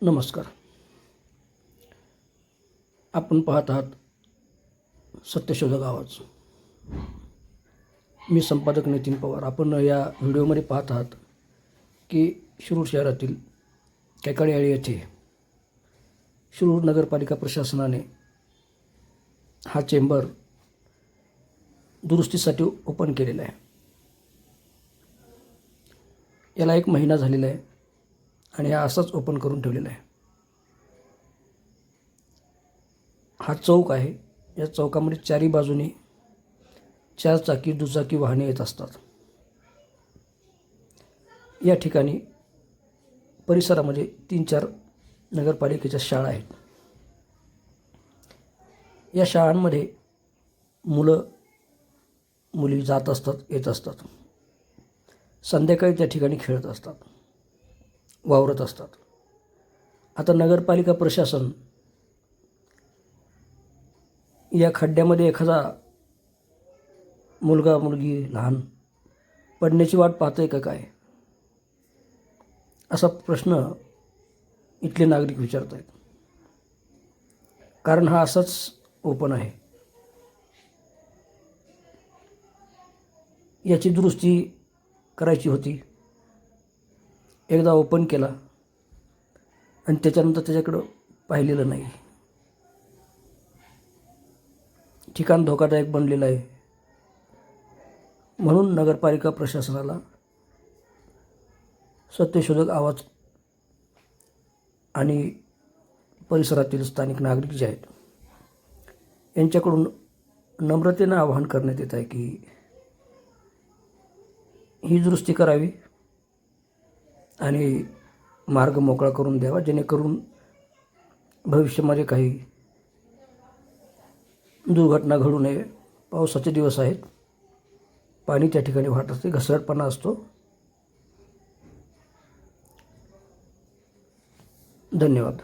नमस्कार. आपण पाहत आहात सत्यशोधक आवाज. मी संपादक नितीन पवार. आपण या व्हिडिओमध्ये पाहत आहात की शिरूर शहरातील कैकाडीआळी येथे शिरूर नगरपालिका प्रशासनाने हा चेंबर दुरुस्तीसाठी ओपन केलेला आहे. याला 1 महिना झालेला आहे आणि हा असाच ओपन करून ठेवलेला आहे. हा चौक आहे. या चौकामध्ये चारी बाजूने 4 चाकी दुचाकी वाहने येत असतात. या ठिकाणी परिसरामध्ये 3-4 नगरपालिकेच्या शाळा आहेत. या शाळांमध्ये मुलं मुली जात असतात, येत असतात. संध्याकाळी त्या ठिकाणी खेळत असतात, वावरत असतात. आता नगरपालिका प्रशासन या खड्ड्यामध्ये एखादा मुलगा मुलगी लहान पडण्याची वाट पाहतंय का काय, असा प्रश्न इथले नागरिक विचारत आहेत. कारण हा असाच ओपन आहे. याची दुरुस्ती करायची होती. एकदा ओपन केला आणि त्याच्यानंतर त्याच्याकडं पाहिलेलं नाही. ठिकाण धोकादायक बनलेलं आहे. म्हणून नगरपालिका प्रशासनाला सत्यशोधक आवाज आणि परिसरातील स्थानिक नागरिक जे आहेत यांच्याकडून नम्रतेनं आवाहन करण्यात येत आहे की ही दुरुस्ती करावी आणि मार्ग मोकळा करून द्यावा, जेणेकरून भविष्यामध्ये काही दुर्घटना घडू नये. पावसाचे दिवस आहेत, पाणी त्या ठिकाणी वाहत असते, घसरटपणा असतो. धन्यवाद.